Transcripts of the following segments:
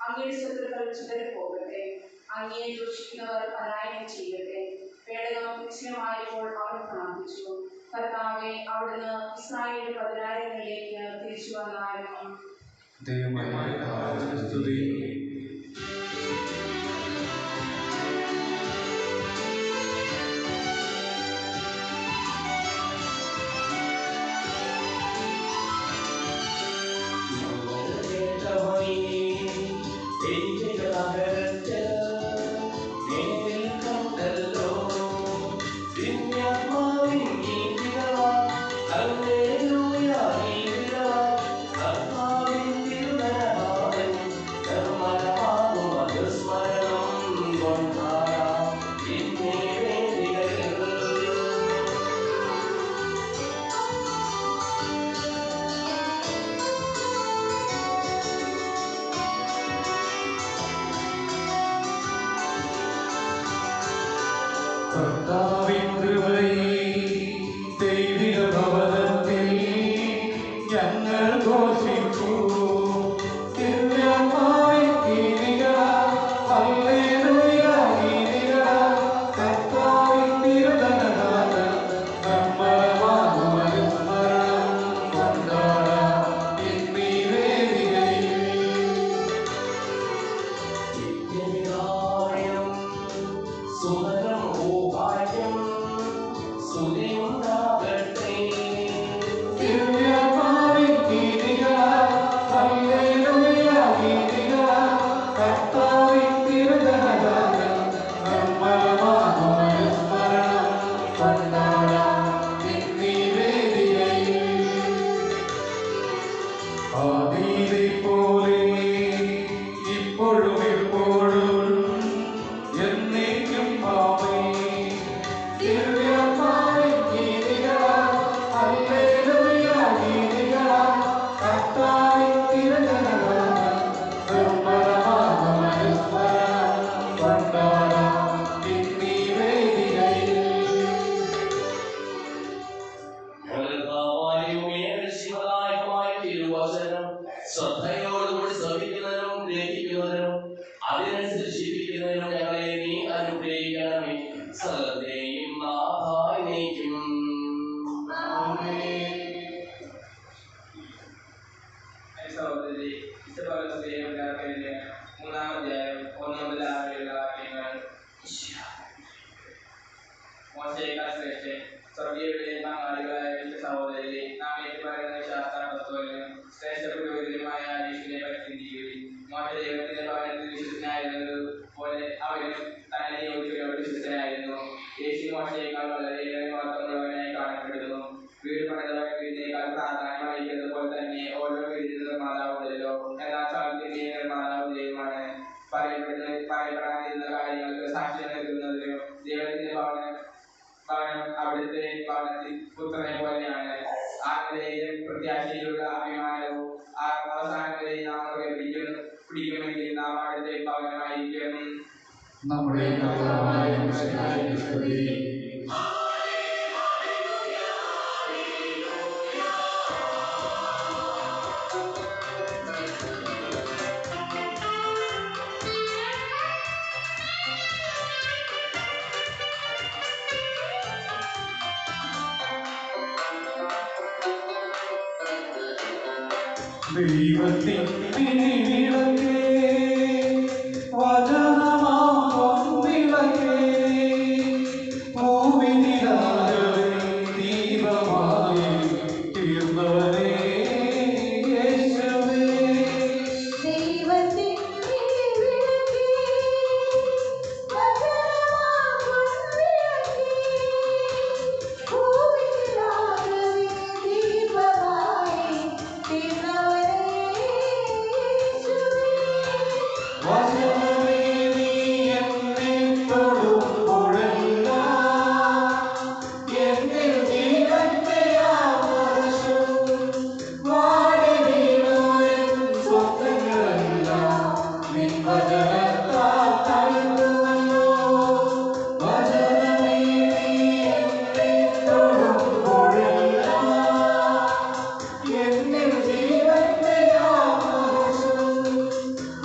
അങ്ങയുടെ ശത്രുക്കൾ ചിതറിപ്പോകട്ടെ. അങ്ങയെ ദൂഷിക്കുന്നവർ പലായനം ചെയ്യട്ടെ. പേടകം നിശ്ചയമായപ്പോൾ അവർ പ്രാർത്ഥിച്ചു. കർത്താവെ, അവിടുന്ന് ഇസ്രായേലിന്റെ പതിനായിരങ്ങളിലേക്ക് തിരിച്ചു വന്നായിരുന്നു.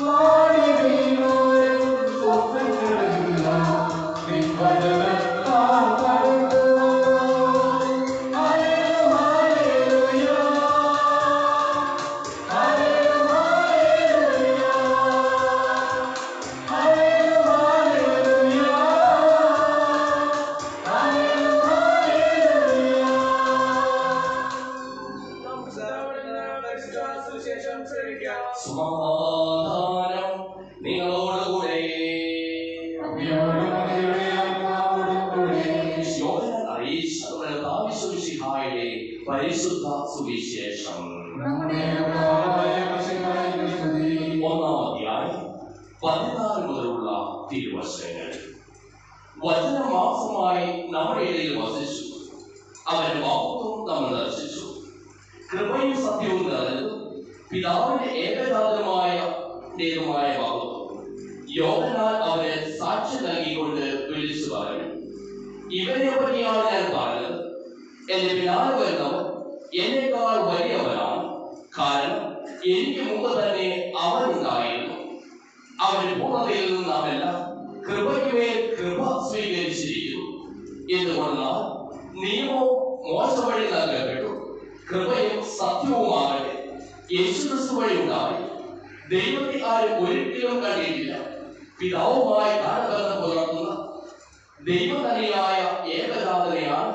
Glory പരിശുദ്ധ സുവിശേഷം. ഒന്നാം അധ്യായം 14 മുതലുള്ള തിരുവചനങ്ങൾ. വചനമാസമായി നമ്മുടെ ഇടയിൽ വസിച്ചു, അവന്റെ മഹത്വം നമ്മൾ ദർശിച്ചു. കൃപയും സത്യവും നിറഞ്ഞു പിതാവിന്റെ ഏകജാതമായ മഹത്വം യോഹന്നാൻ അവന് സാക്ഷ്യം നൽകിക്കൊണ്ട് വിളിച്ചു പറഞ്ഞു, ഇവനെ പറ്റിയാണ് ഞാൻ പറഞ്ഞത്. എന്റെ പിതാവ് വരുന്നവൻ എന്നേക്കാൾ വലിയവനാണ്, കാരണം എനിക്ക് മുമ്പ് തന്നെ അവനുണ്ടായിരുന്നു. അവന്റെ പൂർണ്ണതയിൽ നിന്ന് നാമെല്ലാം കൃപയ്ക്കുമേൽ കൃപ സ്വീകരിച്ചിരിക്കുന്നു. എന്തുകൊണ്ടാൽ നിയമവും മോശവഴി നൽകപ്പെട്ടു, കൃപയും സത്യവുമാകട്ടെ യേശുക്രിസ്തു വഴി ഉണ്ടായി. ദൈവത്തെ ആരും ഒരിക്കലും കണ്ടിട്ടില്ല. പിതാവുമായി കാണബന്ധം പുലർത്തുന്ന ദൈവതനിയായ ഏകജാതനാണ്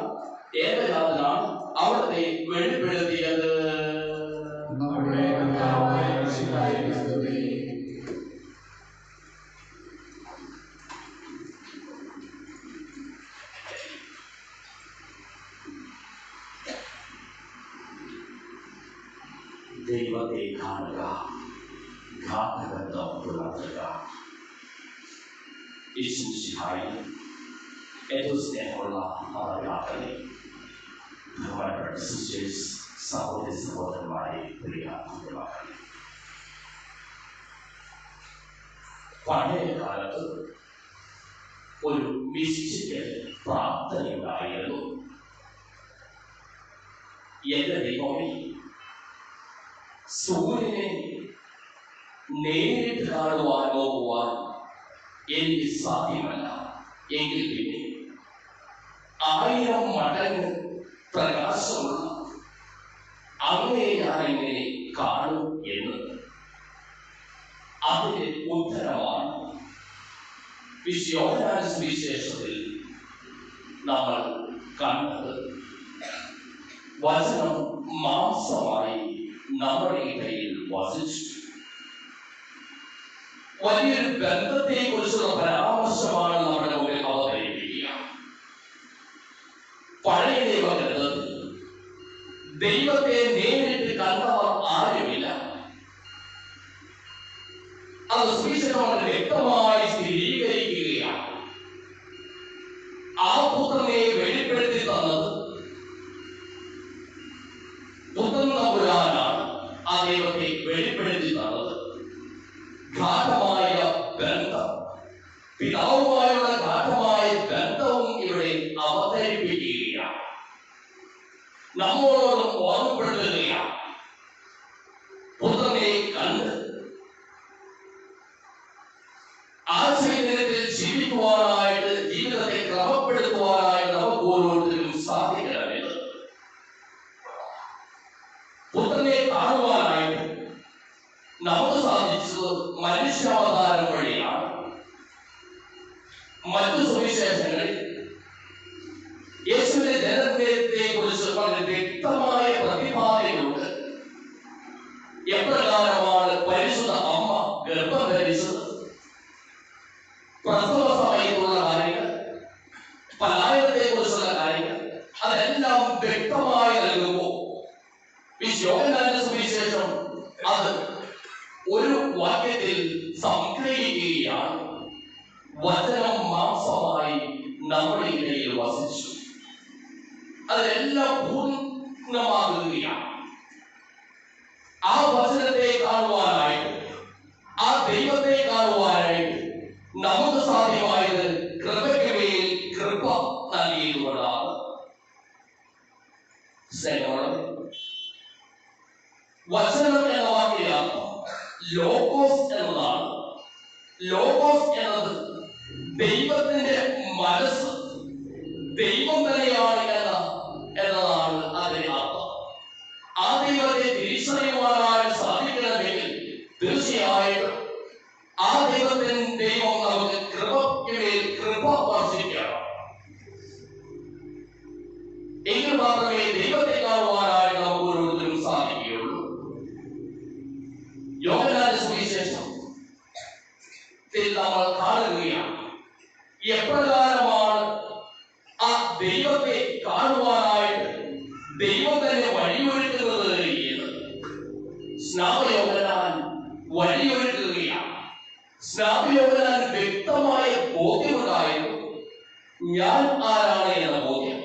അവിടുത്തെ വെളിപ്പെടുത്തിയത്. ദൈവത്തെ കാണുക, ഗാഠബന്ധം പുലർത്തുക. യേശുമിശിഹായിൽ ഏറ്റവും സ്നേഹമുള്ള മാതാപിതാക്കളെ, ബഹുമാനപ്പെട്ട സിസ്റ്റേഴ്സ്, സഹോദരി സഹോദരന്മാരെ, പ്രിയ മാതാപിതാക്കളെ, പഴയ കാലത്ത് ഒരു മിസ്റ്റിക്കൽ പ്രാർത്ഥനയുണ്ടായിരുന്നു. എന്റെ ദൈവമേ, സൂര്യനെ നേരിട്ട് കാണുവാൻ നോക്കുവാൻ എനിക്ക് സാധ്യമല്ല, എങ്കിൽ പിന്നെ 1000 മടങ്ങ് പ്രകാശമുള്ള അങ്ങനെ ഞാൻ എങ്ങനെ കാണും എന്ന്. അതിന്റെ ഉത്തരമാണ് യോഹന്നാൻ സുവിശേഷത്തിൽ നമ്മൾ കണ്ടത്. വചനം മാംസമായി നമ്മുടെ ഇടയിൽ വസിച്ചു. വലിയൊരു ബന്ധത്തെ കുറിച്ചുള്ള പരാമർശമാണ് നമ്മുടെ മുമ്പിൽ അവതരിപ്പിക്കുക. പഴയ നിയമഗ്രന്ഥത്തിൽ ദൈവത്തെ നേരിട്ട് കണ്ടവർ ആരുമില്ല. അത് സുവിശേഷം വ്യക്തമായി സ്ഥിരീകരിക്കുകയാണ്. ആ പുത്രനെ വെളിപ്പെടുത്തി തന്നത് പുത്രൻ തമ്പുരാനാണ്. ആ ദൈവത്തെ വെളിപ്പെടുത്തി തന്നത് ഗാഠമായ ബന്ധം, പിതാവുമായുള്ള ഗാഠമായ ബന്ധവും ഇവിടെ അവതരിപ്പിക്കുകയാണ്, നമ്മോട് ഓർമ്മപ്പെടുത്തുകയാണ്. പുത്രനെ കണ്ട് ആ ചൈതന്യത്തിൽ ജീവിക്കുവാനായിട്ട്, ജീവിതത്തെ ക്രമപ്പെടുത്തുവാനായിട്ട് നമുക്ക് ഓരോരുത്തരും സാധിക്കണമെന്ന്. പുത്രനെ കാണുവാനായിട്ട് നമുക്ക് സാധിച്ചത് മനുഷ്യാവതാരം വഴിയാണ്. മറ്റു സുവിശേഷങ്ങളിൽ യേശുവിന്റെ ജനനത്തെ കുറിച്ച് വളരെ വ്യക്തമായ പ്രതിപാദനയുണ്ട്. എപ്രകാരമാണ് പരിശുദ്ധ അമ്മ ഗർഭം ധരിച്ചത്, പ്രസവ സമയത്തുള്ള കാര്യങ്ങൾ, പലായനത്തെ കുറിച്ചുള്ള കാര്യങ്ങൾ, അതെല്ലാം വ്യക്തമായി നൽകുമ്പോൾ യോഹന്നാന്റെ സുവിശേഷം അത് ഒരു വാക്യത്തിൽ സംഗ്രഹിക്കുകയാണ്. വചനം മാംസമായി നമ്മുടെ ഇടയിൽ വസിച്ചു. അതിലെല്ലാം പൂർണ്ണമാകുകയാണ്. ആ വചനത്തെ കാണുവാനായിട്ട്, ആ ദൈവത്തെ കാണുവാനായിട്ട് നമുക്ക് സാധ്യമായത് കൃപയ്ക്ക് മേൽ കൃപ നൽകിയതുകൊണ്ടാണ്. വചനം എന്ന വാക്കിനർത്ഥം ലോഗോസ് എന്നതാണ്. ലോഗോസ് എന്നത് ദൈവത്തിന്റെ മനസ്സ്, ദൈവം തന്നെയാണ് എന്നതാണ് അതിന്റെ അർത്ഥം. ആ ദൈവത്തെ തിരിച്ചറിയുവാനായി സാധിക്കണമെങ്കിൽ തീർച്ചയായിട്ടും ആ ദൈവം നമുക്ക് കൃപയ്ക്കുമേൽ കൃപ വർഷിക്കണം. എങ്കിൽ മാത്രമേ ദൈവത്തെ കാണുവാനായി നമുക്ക് ഓരോരുത്തരും സാധിക്കുകയുള്ളൂ. യോഹന്നാന്റെ സുവിശേഷം നമ്മൾ കാണുകയാണ്. എപ്രകാരമാണ് ആ ദൈവത്തെ കാണുവാനായിട്ട് ദൈവം തന്നെ വഴിയൊരുക്കുന്നത് എന്ന് സ്നാപയോഹന്നാൻ വഴിയൊരുക്കുകയാണ്. സ്നാപയോഹന്നാൻ വ്യക്തമായ ബോധ്യമുണ്ടായിരുന്നു. ഞാൻ ആരാണ് എന്ന ബോധ്യം,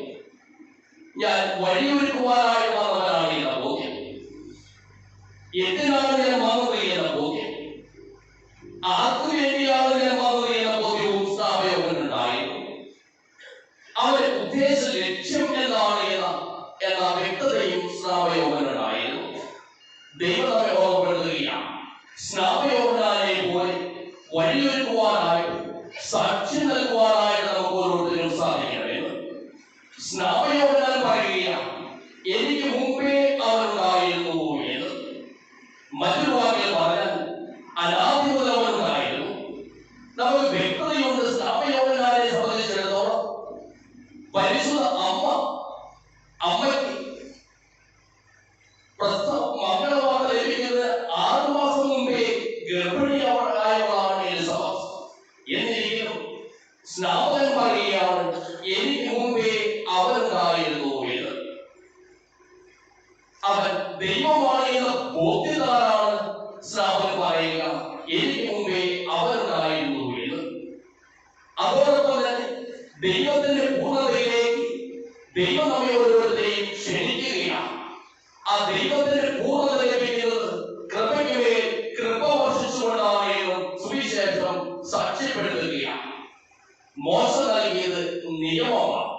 ഞാൻ വഴിയൊരുക്കുവാനായിട്ട് വന്നവനാണ് എന്ന ബോധ്യം, എന്തിനാണ് ഞാൻ വന്നത് എന്ന ബോധ്യം, ആർക്കു വേണ്ടിയാണ് ഞാൻ വന്നത് എന്ന ബോധ്യവും സ്നാപയോഹന്നാനുണ്ടായിരുന്നു. അവന്റെ ഉദ്ദേശ ലക്ഷ്യം എന്താണ് എന്ന വ്യക്തതയും സ്നാപയോഹന്നാനുണ്ടായിരുന്നു. ദൈവം നമ്മെ ഓർമ്മപ്പെടുത്തുകയാണ്, സ്നാപയോഹന്നാനെ പോലെ വഴിയൊരുക്കുവാനായിട്ട് സാക്ഷ്യം നൽകുവാനായിട്ട് നമുക്ക് ഓരോരുത്തരും സാധിക്കണമെന്ന്. സ്നാപയോഹന്നാൻ പറയുകയാണ്, എനിക്ക് മുമ്പേ അവനുണ്ടായിരുന്നു എന്ന്. മറ്റൊരു വാക്കിൽ പറഞ്ഞാൽ അനാദി മുതൽ അവനുണ്ടായിരുന്നു. നമുക്ക് വ്യക്തതയുണ്ട്. സ്നാപയോഹന്നാനെ സംബന്ധിച്ചിടത്തോളം പരിശുദ്ധ അമ്മയ്ക്ക് മംഗളവാർത്ത ലഭിക്കുന്നത് 6 മാസം മുമ്പേ ഗർഭിണിയായവളാണ് എലിസബത്ത്. എന്നിരിക്കും സ്നാപകൻ പറയുകയാണ്, എനിക്ക് മുമ്പേ അവനുണ്ടായിരുന്നു എന്ന്. അവൻ ദൈവമാണ് എന്ന ബോധ്യത്താലാണ് സ്നാപകൻ പറയുക, എനിക്ക് മുമ്പേ അവനുണ്ടായിരുന്നു എന്ന്. അതോടൊപ്പം തന്നെ ദൈവത്തിന്റെ പൂർണ്ണതയിലേക്ക് ദൈവം നമ്മെ ഓരോരുത്തരെയും ക്ഷണിക്കുകയാണ്. ആ ദൈവത്തിന്റെ പൂർണ്ണത ലഭിക്കുന്നത് കൃപയ്ക്ക് മേൽ കൃപ വർഷിച്ചുകൊണ്ടാണ് എന്ന് സുവിശേഷം സാക്ഷ്യപ്പെടുത്തുകയാണ്. മോശ നൽകിയത് നിയമമാണ്.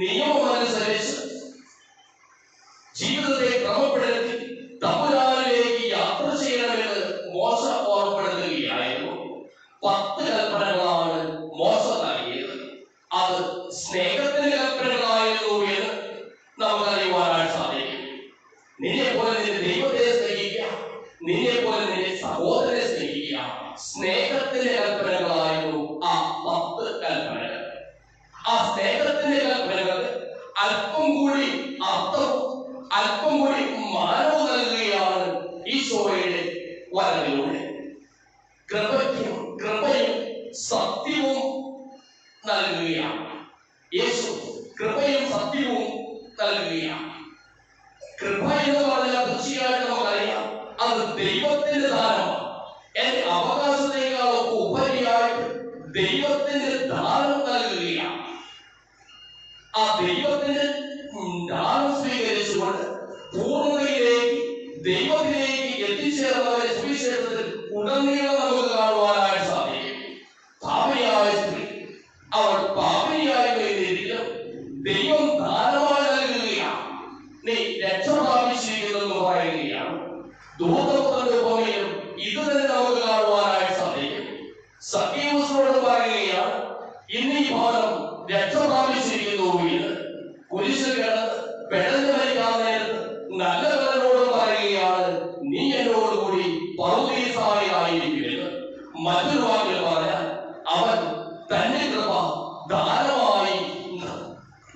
നിയമമനുസരിച്ച് ജീവിതത്തെ ക്രമപ്പെടുത്തി തമ്പുരാനിലേക്ക് യാത്ര ചെയ്യണമെന്ന് മോശ ഓർമ്മപ്പെടുത്തുകയായിരുന്നു. 10 കൽപ്പനകളാണ് മോശ നൽകിയത്. അത് സ്നേഹത്തിന്റെ കൽപ്പനകളായിരുന്നു എന്ന് നമുക്കറിയുവാനായിട്ട് സാധിക്കും. നിന്നെ പോലെ നിന്റെ ദൈവത്തെ സ്നേഹിക്കുക, നിന്നെ പോലെ നിന്റെ സഹോദരനെ സ്നേഹിക്കുക, സ്നേഹത്തിന്റെ കൽപ്പനകളായിരുന്നു ആ 10 കൽപ്പനകൾ. ആ സ്നേഹത്തിന്റെ കൽപ്പനകൾ അല്പം കൂടി അർത്ഥവും അല്പം കൂടി മാനവും നൽകുകയാണ് ഈശോയുടെ വരവിലൂടെ. കൃപയും സത്യവും നൽകുകയാണ്. യേശു കൃപയും സത്യവും നൽകുകയാണ്. കൃപ എന്ന് പറഞ്ഞാൽ തീർച്ചയായിട്ടും നമുക്കറിയാം, അത് ദൈവത്തിന്റെ ദാനമാണ്. എന്റെ അവകാശത്തെക്കാളൊക്കെ ഉപരിയായിട്ട് ദൈവത്തിന്റെ ദാനം നൽകുകയാണ്. ആ ദൈവത്തിന്റെ ദാനം സ്വീകരിച്ചുകൊണ്ട് പൂർണ്ണതയിലേക്ക് ദൈവത്തിലേക്ക് എത്തിച്ചേർന്നവരെ സുവിശേഷത്തിൽ ഉടനീളം നമുക്ക് കാണുവാനായിട്ട് സാധിക്കും. പാപിനിയായ സ്ത്രീ, അവൾ പാപിനിയായി കഴിഞ്ഞിരിക്കും, ദൈവം ദാനമായി നൽകുകയാണ്. നീ രക്ഷ പ്രാപിച്ചിരിക്കുന്നെന്ന് പറയുകയാണ്. ദൂതപുത്രന്റെ ഉപമയിലും ഇത് തന്നെ നമുക്ക് കാണുവാനായിട്ട് സാധിക്കും. സഖ്യവൂസിനോട് പറയുകയാണ്, ഇന്ന് ഈ ഭവനം രക്ഷ പ്രാപിച്ചിരിക്കുന്നു എന്ന്. കുരിശിൽ കിടന്ന് പെടഞ്ഞു മരിക്കാൻ നേരത്ത് നല്ല കള്ളനോട് പറയുകയാണ്, നീ എന്നോടുകൂടി പറുദീസായിലായിരിക്കുമെന്ന്. മറ്റൊരു വാക്കിൽ പറഞ്ഞാൽ അവൻ തന്റെ കൃപ ദാനമായി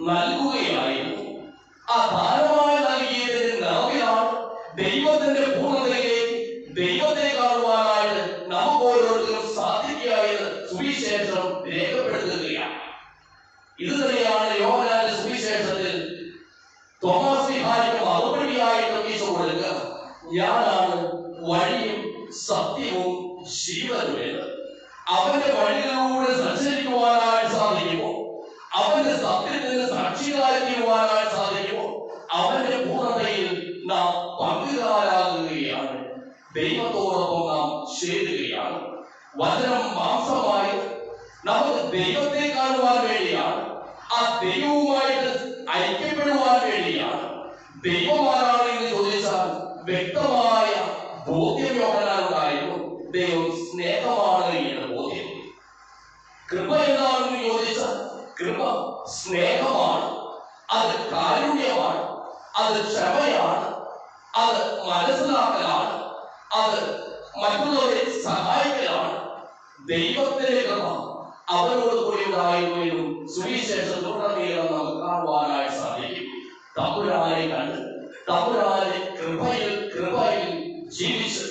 നൽകുകയായിരുന്നു. ആ ദാനമായി നൽകിയതിന്റെ നിറവിലാണ് ദൈവത്തിന്റെ പൂർണ്ണതയിലേക്ക് ദൈവത്തെ കാണുവാനായിട്ട് നമുക്ക് ഓരോരുത്തരും സാധിക്കുക എന്ന് സുവിശേഷം രേഖപ്പെടുത്തുകയാണ്. ഇത് തന്നെയാണ് യോഹന്നാന്റെ സുവിശേഷത്തിൽ തോമസ് സ്ലീഹായ്ക്ക് മറുപടിയായിട്ട് ഈശോ കൊടുക്കുക, ഞാനാണ് വഴിയും സത്യവും ജീവനും എന്ന്. അവന്റെ വഴികളിലൂടെ സഞ്ചരിക്കുവാനായിട്ട് സാധിക്കുമോ, അവന്റെ സത്യത്തിന് സാക്ഷികളായി തീരുവാനായിട്ട് സാധിക്കുമോ, അവന്റെ പൂർണ്ണതയിൽ നാം പങ്കുകാരാകുകയാണ്. ദൈവത്തോടൊപ്പം നാം ചേരുകയാണ്. വചനം മാംസമായി നമുക്ക് ദൈവത്തെ കാണുവാൻ വേണ്ടിയാണ്. ആ ദൈവവുമായിട്ട് ഐക്യപ്പെടുവാൻ വേണ്ടിയാണ്. ദൈവമാരാണ് എന്ന് ചോദിച്ചാൽ വ്യക്തമായ ബോധ്യം യോഹന്നാനുണ്ടായിരുന്നു. ദൈവം സ്നേഹമാണ് എന്ന ബോധ്യം. കൃപ എന്താണെന്ന് ചോദിച്ചാൽ കൃപ സ്നേഹമാണ്, അത് കാരുണ്യമാണ്, അത് ക്ഷമയാണ്, അത് മനസ്സിലാക്കലാണ്, അത് മറ്റുള്ളവരെ സഹായിക്കലാണ്. ദൈവത്തിന്റെ കൃപ അവരോട് കൂടി ഉണ്ടായിരുന്നു സുവിശേഷത്തിലുടനീളം നമുക്ക് കാണുവാനായിട്ട് സാധിക്കും. തമ്പുരാനെ കണ്ട് തമ്പുരാനെ കൃപയിൽ ജീവിച്ച്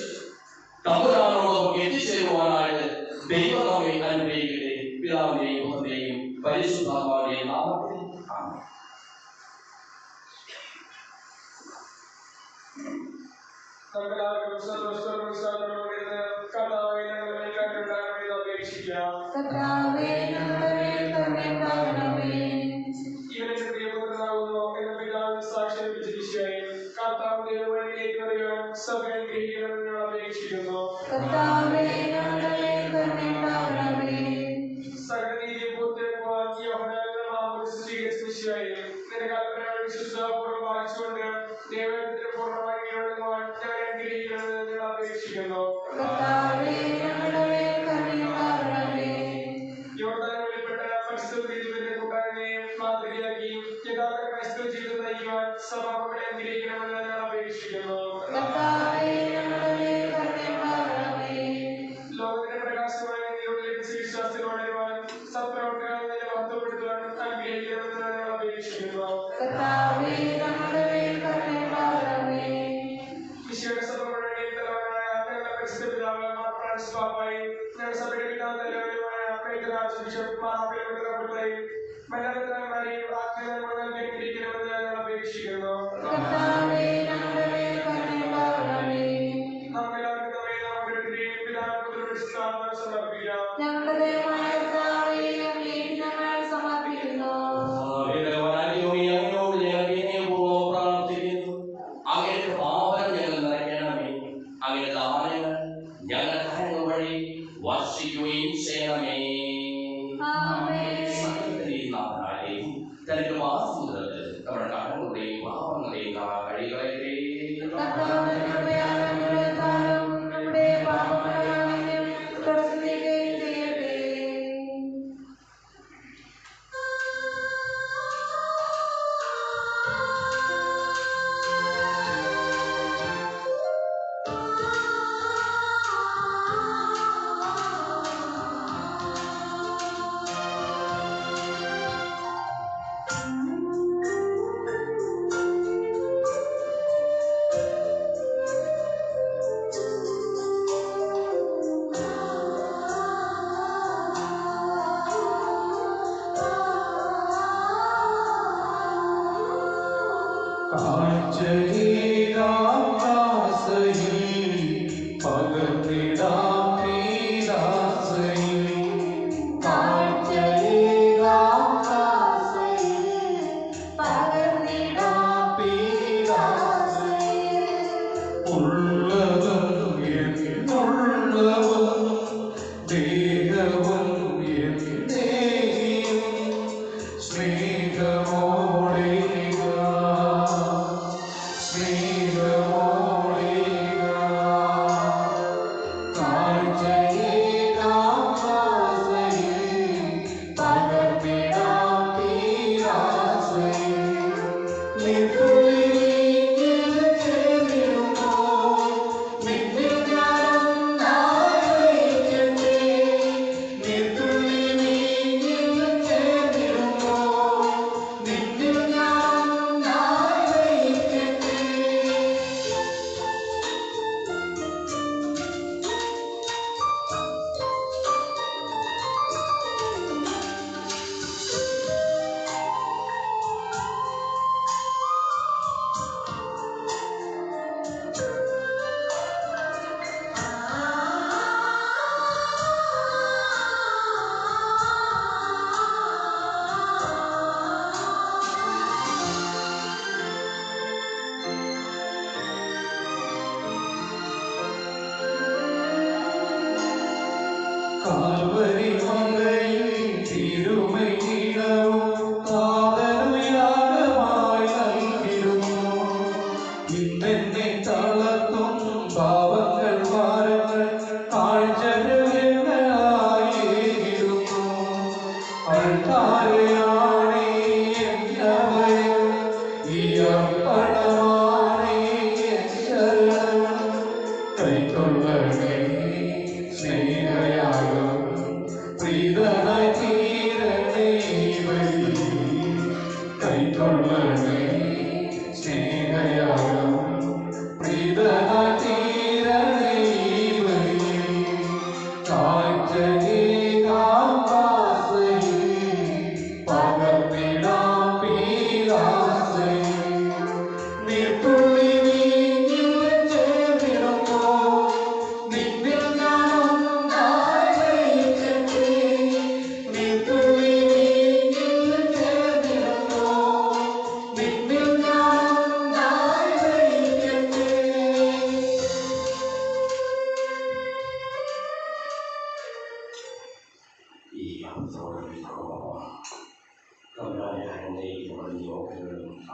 തമ്പുരാനോടൊപ്പം എത്തിച്ചേരുവാനായിട്ട് ദൈവം നമ്മെ അനുഗ്രഹിക്കട്ടെ. പിതാവിന്റെയും പുത്രന്റെയും പരിശുദ്ധാത്മാവിന്റെയും നാമത്തിൽ ആമേൻ.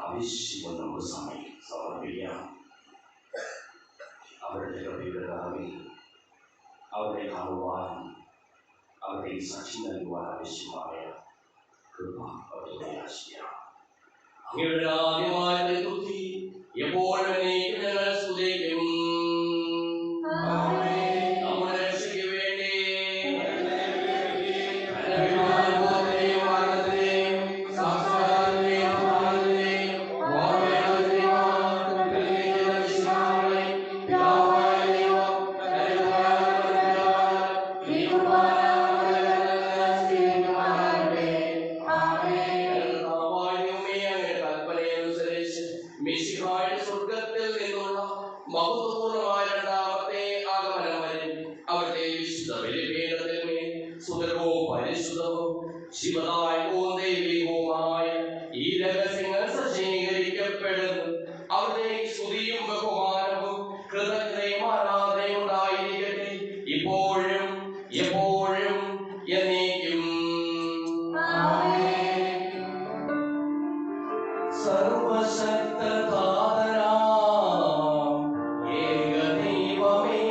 ആവശ്യം നമുക്ക് സമർപ്പിക്കാം. അവരുടെ കൃപയുടെ അവരെ കാണുവാൻ, അവരെ സാക്ഷി നൽകുവാൻ ആവശ്യമായ കൃപ അവരുടെ ആശയം. അങ്ങയുടെ ആദ്യമായ ബുദ്ധി എപ്പോഴും ഞങ്ങൾ സ്തുതിക്കും. നമ്മുടെ രക്ഷയ്ക്ക് വേണ്ടി ശിവനായ ഈ രഹസ്യങ്ങൾ സജ്ജീകരിക്കപ്പെടുന്നു. അവരുടെ സ്തുതിയും ബഹുമാനവും കൃതജ്ഞതയും ആരാധനയും ഉണ്ടായിരിക്കട്ടെ, ഇപ്പോഴും എപ്പോഴും എന്നേക്കും. സർവശക്തനാം ഏകദൈവമേ,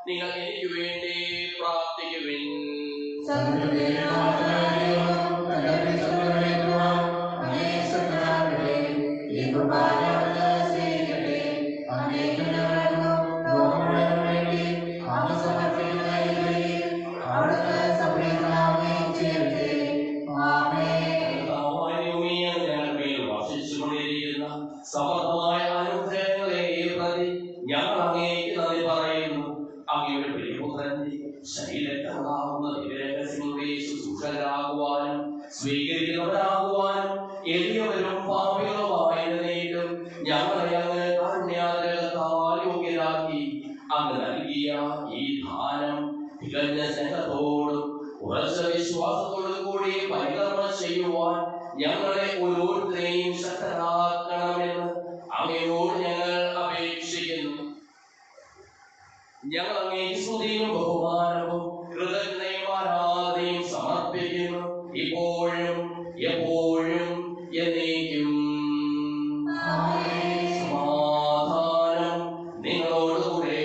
നിങ്ങൾ എനിക്ക് വേണ്ടി പ്രാർത്ഥിക്കുവിൻ. Bye. സമൃദ്ധമായ അനുഗ്രഹങ്ങളെ പ്രതി ഞങ്ങൾ അങ്ങേക്ക് നന്ദി പറയുന്നു. അങ്ങയുടെ പ്രിയപുത്രന്റെ ശരീരത്തിലുണ്ടാകുന്ന ദിവ്യരഹസ്യങ്ങളുടെ ശുശ്രൂഷകരാകുവാനും സ്വീകരിക്കുന്നവരാകുവാനും എളിയവരും പാപികളുമായിരുന്നേക്കും ഞങ്ങളെ അങ്ങ് കാരുണ്യാഗ്രഹത്താൽ യോഗ്യരാക്കി. അങ്ങ് നൽകിയ ഈ ദാനം തികഞ്ഞ സ്നേഹത്തോടും ഉറച്ച വിശ്വാസത്തോടും കൂടി പരികർമ്മം ചെയ്യുവാൻ ഞങ്ങളെ ഓരോരുത്തരെയും ശക്തരാക്കണമെന്ന് അങ്ങയോട് ഞങ്ങൾ അപേക്ഷിക്കുന്നു. ഞങ്ങൾ അങ്ങേക്ക് സ്തുതിയും ബഹുമാനവും കൃതജ്ഞതയും ആരാധനയും സമർപ്പിക്കുന്നു, ഇപ്പോഴും എപ്പോഴും എന്നേക്കും. സമാധാനം നിങ്ങളോടുകൂടെ.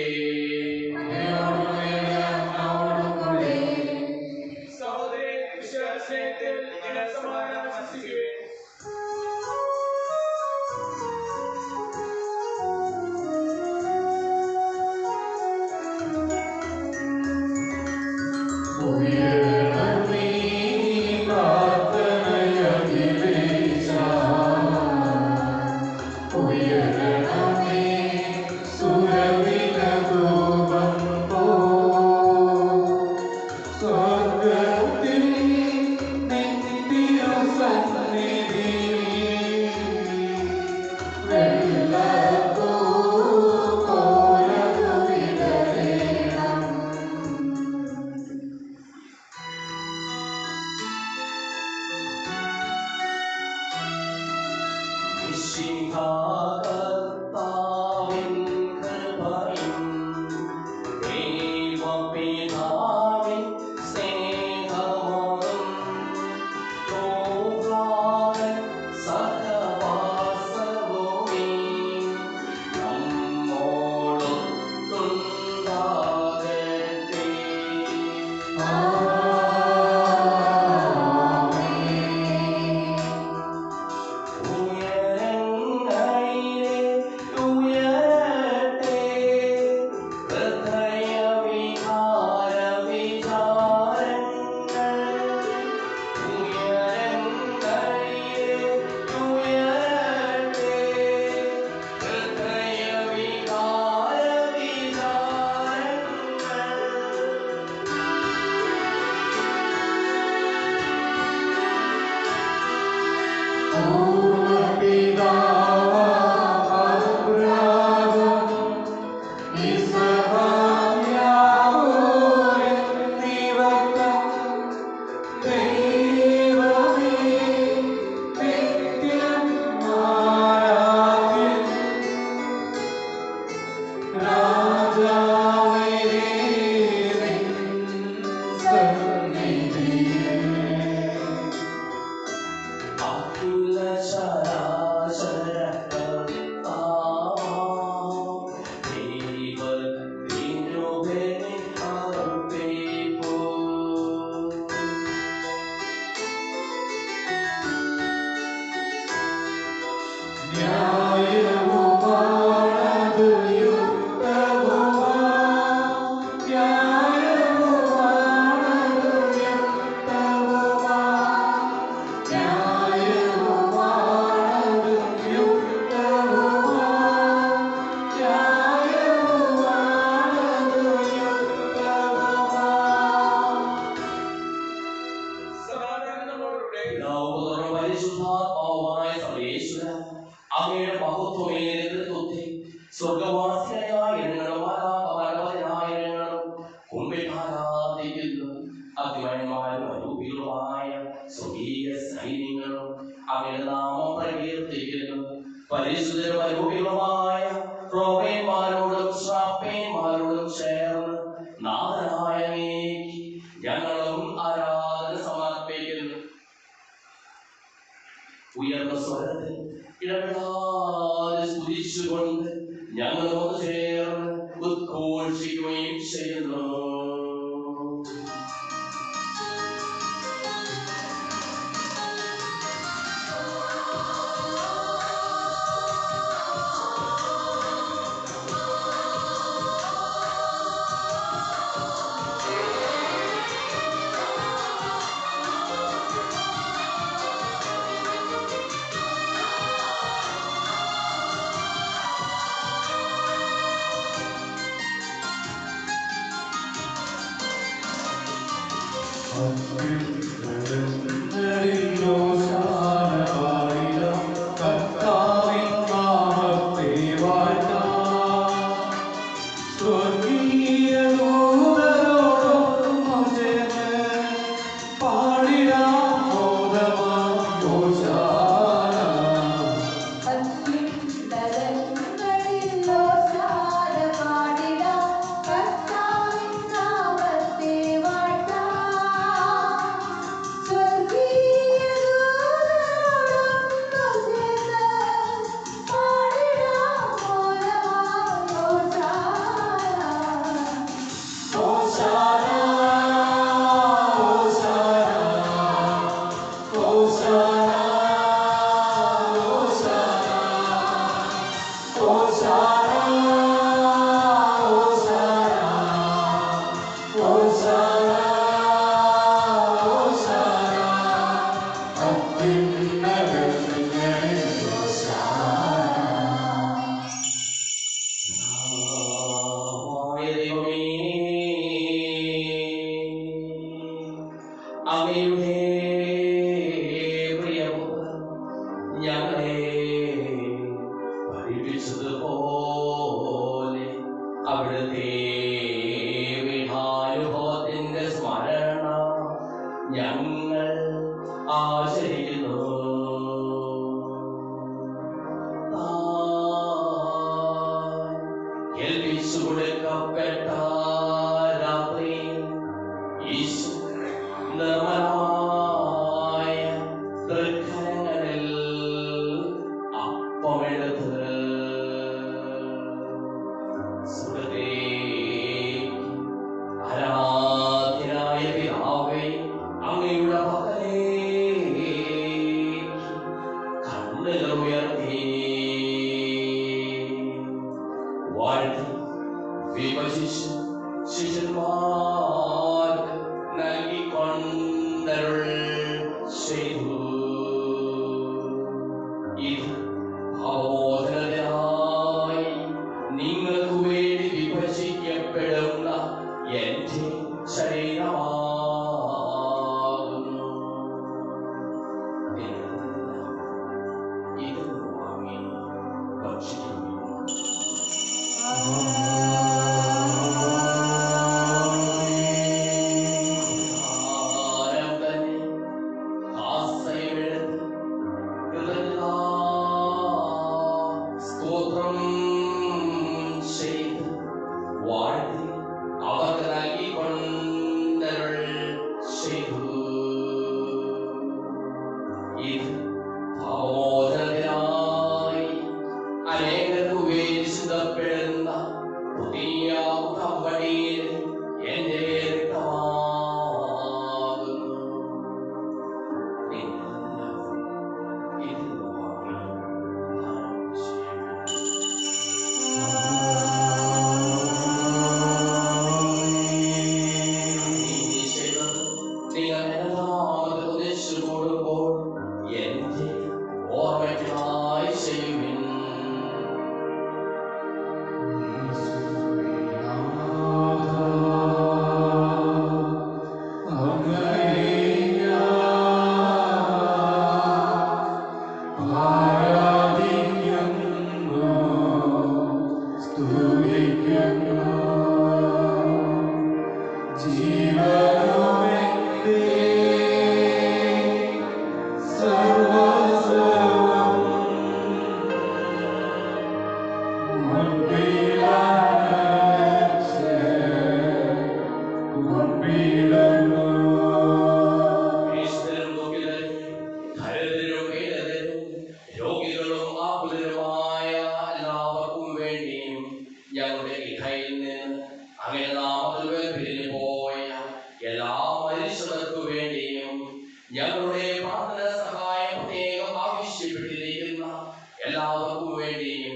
എല്ലാവർക്കും വേണ്ടിയും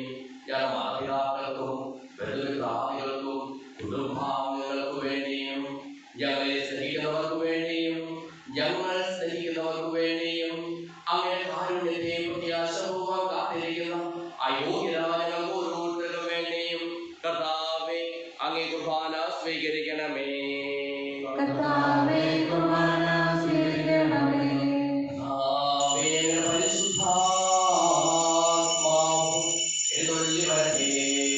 ഞാൻ മാതാപിതാക്കൾക്കും ചെയ്യട്ടെ.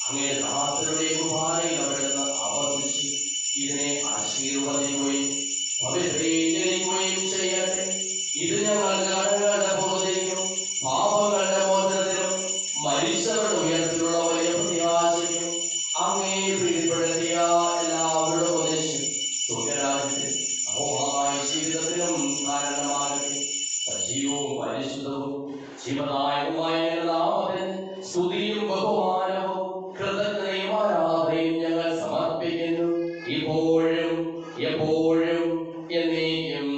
അങ്ങേ ദാസരുടെ കുർബാനയിൽ അവിടുന്ന് ആവർത്തിച്ച് ഇതിനെ ആശീർവദിക്കുകയും പവിത്രീകരിക്കുകയും ചെയ്യട്ടെ. ഇത് ഞങ്ങളുടെ കടങ്ങളുടെ പുറത്തേക്കും പാപങ്ങളുടെ മോചനത്തിനും മരിച്ചവരുടെ ഉയരത്തിലുള്ള വലിയ പ്രത്യാശയ്ക്കും അങ്ങേ പ്രീതിപ്പെടുത്തിയ എല്ലാവരുടെ ഉപദേശം സ്വർഗ്ഗരാജ്യത്തിൽ അഹോമായ ജീവിതത്തിനും കാരണമാകട്ടെ. സജീവവും പരിശുദ്ധവും ജീവദായകവുമായ നാമത്തിൽ സ്തുതിയും ബഹുമാനവും കൃതജ്ഞതയും ആരാധനയും ഞങ്ങൾ സമർപ്പിക്കുന്നു, ഇപ്പോഴും എപ്പോഴും എന്നേക്കും.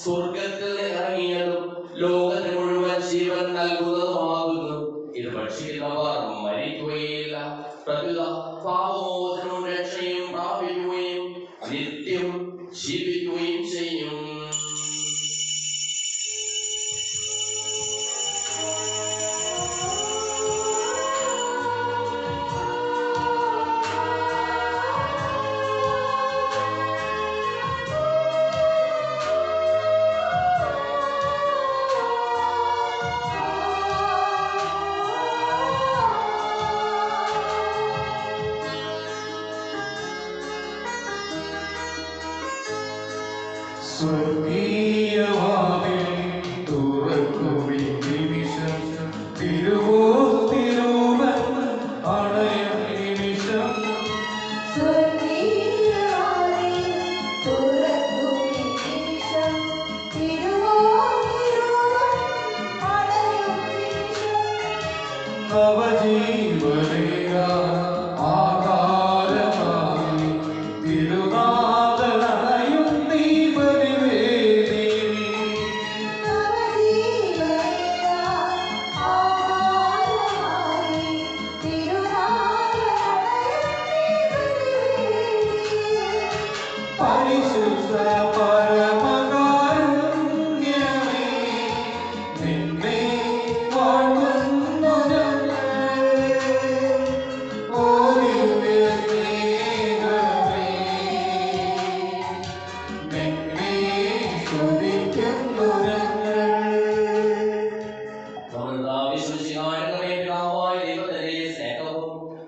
സ്വർഗത്തിൽ ഇറങ്ങിയതും ലോകത്തിന് മുഴുവൻ ജീവൻ നൽകുന്നതുമാകുന്നു. ഇത് ഭക്ഷിക്കുന്നവർ മരിക്കുകയില്ല, പ്രത്യുത പാപമോചനവും രക്ഷയും പ്രാപിക്കുകയും നിത്യം ജീവിക്കുകയും ചെയ്യും.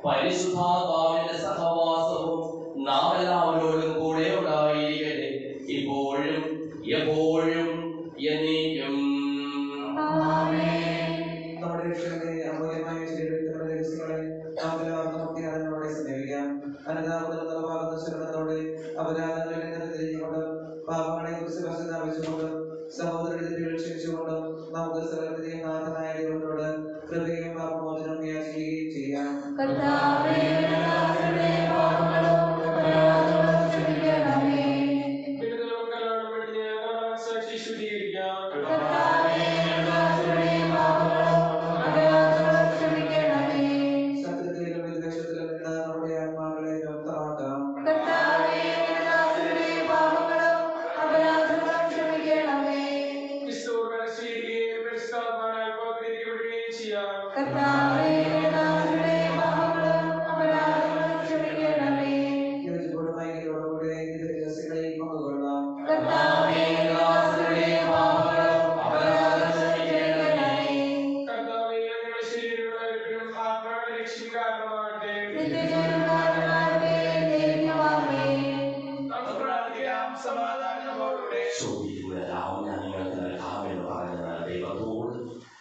പരിശുദ്ധാത്മാവിന്റെ സഹവാസവും നാം എല്ലാവരോടും കൂടെ ഉണ്ടായിരിക്കട്ടെ, ഇപ്പോഴും എപ്പോഴും എന്നേക്കും. നമ്മുടെ രക്ഷകനെ അമൂല്യമായ ശരീരത്തിന്റെ രഹസ്യങ്ങളെ നാം എല്ലാവർക്കും ഭക്തിയാദനോടെ സ്നേഹിക്കാം. അനുതാപത്തോടെ ശരണത്തോടെ അപരാധങ്ങളെ തിരിഞ്ഞുകൊണ്ട് പാപങ്ങളെ കുറിച്ച് പശ്ചാത്തപിച്ചുകൊണ്ട് സഹോദരനെ ക്ഷണിച്ചുകൊണ്ട് നമുക്ക് സകലത്തിന്റെയും നാഥനായ ദൈവത്തോട് കൃപയും പാപമോചനവും യാചിക്കുകയും ചെയ്യാം. കർത്താവേ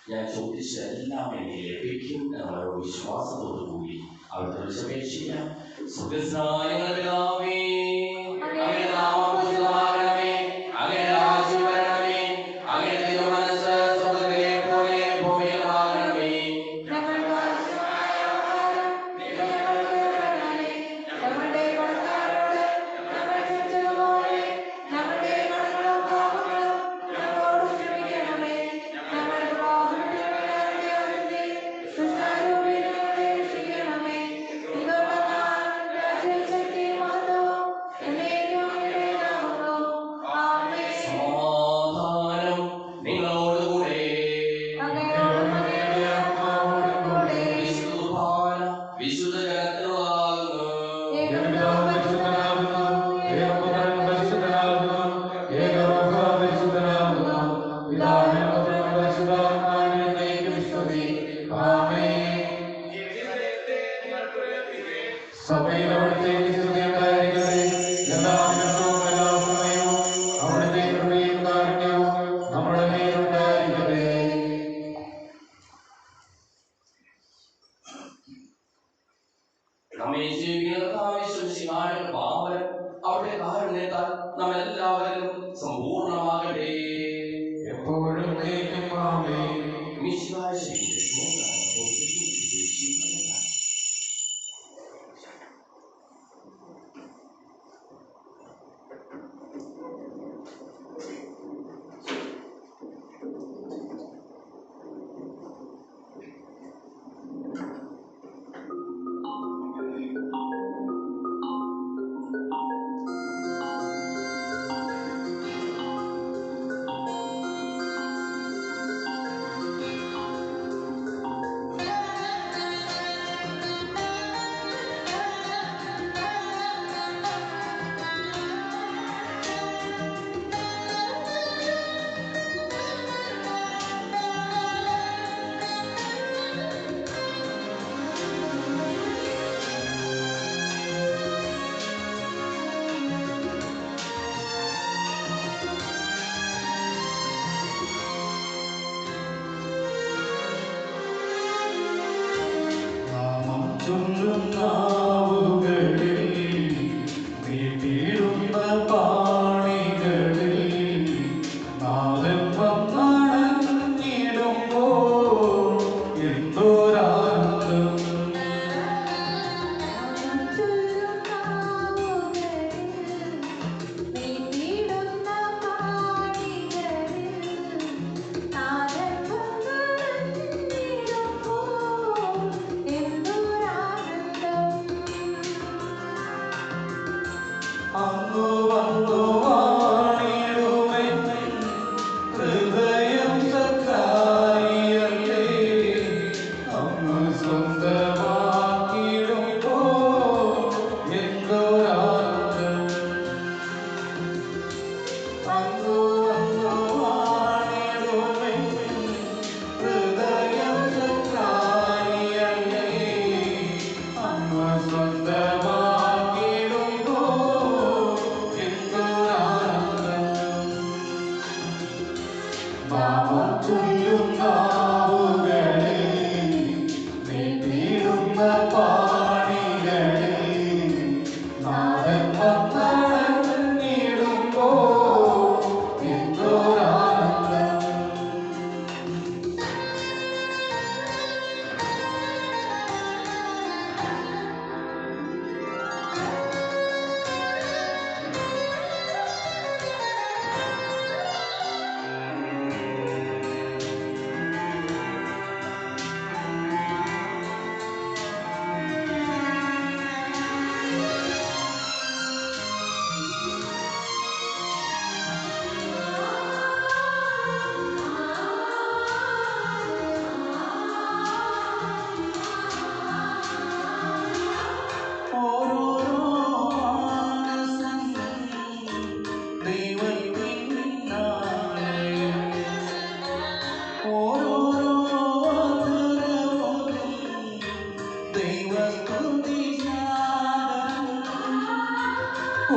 ഞാൻ ചോദിച്ച എല്ലാം എനിക്ക് ലഭിക്കും എന്നുള്ള വിശ്വാസത്തോടു കൂടി അവിടുത്തെ അപേക്ഷിക്കാം. സുഖസ്നായങ്ങളെ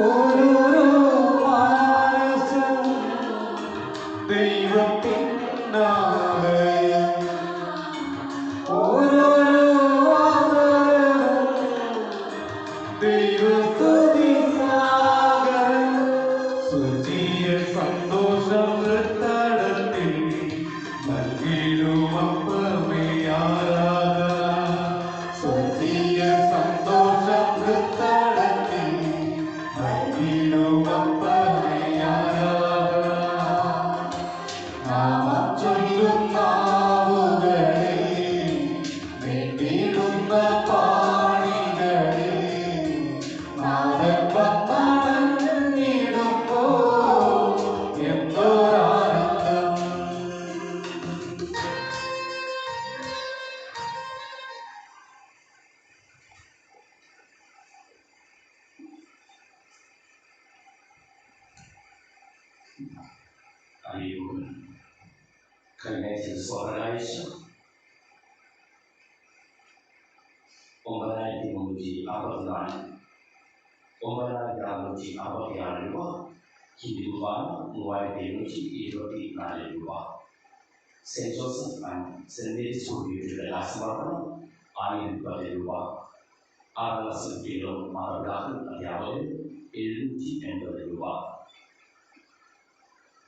ഓരോരോ മാനസം ദൈവത്തിനാലയം ഓരോരോ ദൈവസ്തുതി സാഗരം സ്വജീയ സന്തോഷം തടത്തിൽ നൽകിടുമപ്പമേ ആരാധന സ്വജീയ സന്തോഷം തടത്തിൽ നൽകിടുമപ്പമേ ആരാധന നാമം ചൊല്ലും നാവുകളിൽ വേണ്ടിടുന്ന പാണികളിൽ നാദപ്പത്തടഞ്ഞിടുമ്പോ എന്തൊരാനന്ദം അറിയുമ്പോൾ കഴിഞ്ഞ സ്വർഗാഴ്ച 9364 9666 രൂപ ഹിന്ദി കുർബാന 3724 രൂപ saint Joseph and saint Mary's സ്കൂളിയുടെ സമർപ്പണം 1020 രൂപ 6 ക്ലാസ് കുട്ടികളും മാതാപിതാക്കളും അധ്യാപകരും 780 രൂപ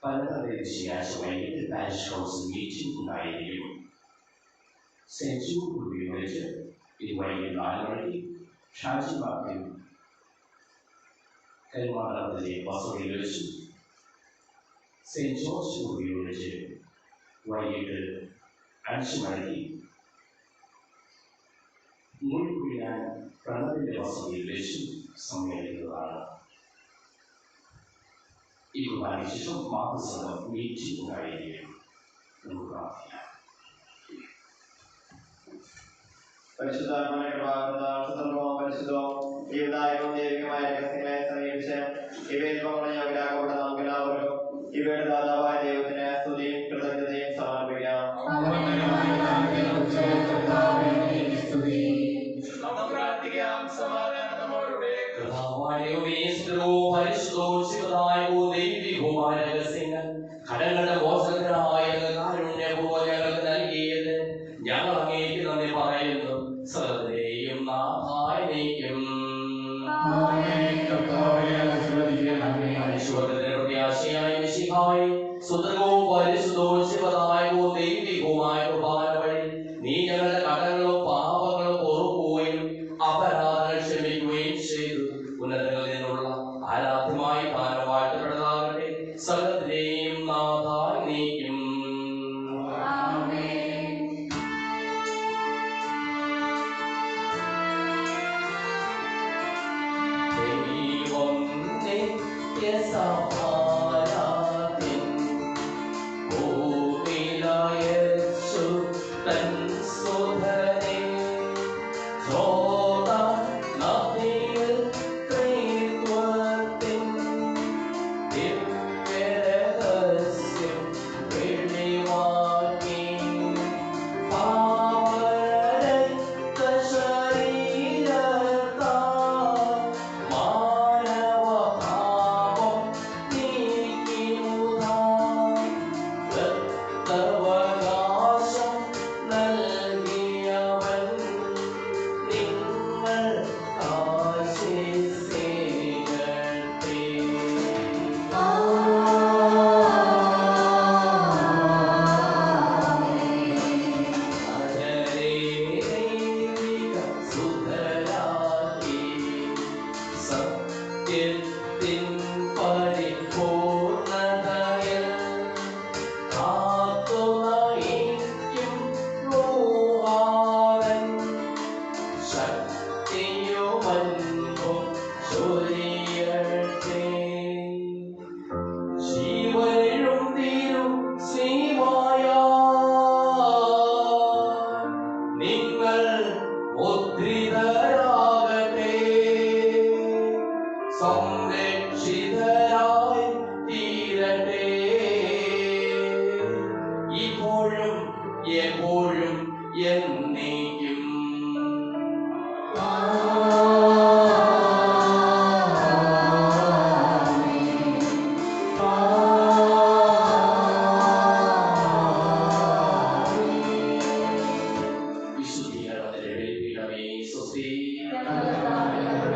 പലതരം ശനിയാഴ്ച വൈകിട്ട് പാരിഷ് കൗൺസിൽ മീറ്റിംഗ് ഉണ്ടായിരിക്കും. സെന്റ് ജൂഡ് കുടുംബിച്ച് ഇത് വൈകിട്ട് 4 മണിക്ക് ഷാജി ബാബയും കൈമാറത്തിലെ വസതിയിൽ വെച്ചു. സെന്റ് ജോർജ് കുടുംബിച്ച് വൈകിട്ട് 5 മണിക്ക് മുഴുവൻ പ്രണവിന്റെ വസതിയിൽ വെച്ച് സമ്മേളിക്കുന്നതാണ്. ഈ കുർബാനയ്ക്ക് ശേഷം മാതൃസംഘം മീറ്റിംഗ് ഉണ്ടായിരിക്കും. നമുക്ക് പ്രാർത്ഥിക്കാം. പരിശുദ്ധാത്മാവിന്റെ കൃപാകൃതം സുസംഭവം പരിശുദ്ധവും ജീവദായകവും ദൈവികമായ രഹസ്യങ്ങളെ സമീപിച്ച് ഇവയിൽ പങ്കുകൊള്ളുന്നവരാകപ്പെട്ട നമുക്കെല്ലാവർക്കും ഇവയുടെ ദാതാവായ ദൈവത്തിന് സ്തുതിയും കൃതജ്ഞതയും സമർപ്പിക്കാം. സമാധാനത്തോടെ കടങ്ങളുടെ മോചകനായ കാരുണ്യപൂർവ്വങ്ങൾക്ക് നൽകിയത് ഞങ്ങൾ അങ്ങേക്ക് നന്ദി പറയുന്നു. സകലത്തെയും നാഥായനേക്കും പ്രത്യാശയായ മിശിഹായി സുതകവും പരിശുദ്ധവും ശിവദായകവും ദൈവികവുമായ കുർബാന വഴി നീ ഞങ്ങളുടെ കടങ്ങളും പാപങ്ങളും പൊറുക്കുകയും അപരാധങ്ങൾ ക്ഷമിക്കുകയും ചെയ്തു. ഉന്നതങ്ങളിൽ നിന്നുള്ള ആരാധ്യമായി താരം വാഴ്ത്തപ്പെട്ടതാകട്ടെ. സകലത്തിനെയും നാഥായനേക്കും. ദൈവം നിത്യസഹായത്തിൻ ഭൂമിയിലയച്ചു തൻ സുധനെ നദിയിൽ ത്രിത്വത്തിൻ ദിവ്യരഹസ്യം വെളിവാക്കി പാവരക്ത ശരീരത്താൽ മാനവഭാവം നീക്കിമുതാ ദത്തവകാശം നൽകിയവൻ നിങ്ങൾ ആശിസിക്കട്ടെ. അജരേ ദൈവിക സുധരാക്കി സത്യത്തിൻ പരിപൂർണതയിൽ കാത്തു നയിക്കും റൂഹാവൻ ശക്തിയുമൻപും ചൊരിയട്ടെ. ജീവനും തീരും സ്നേഹമായ നിങ്ങൾ മുദ്രിതരാകട്ടെ. സംരക്ഷിതരായി തീരട്ടെ. ഇപ്പോഴും എപ്പോഴും എന്നേക്കും. ആമേൻ. ഞങ്ങൾക്കായി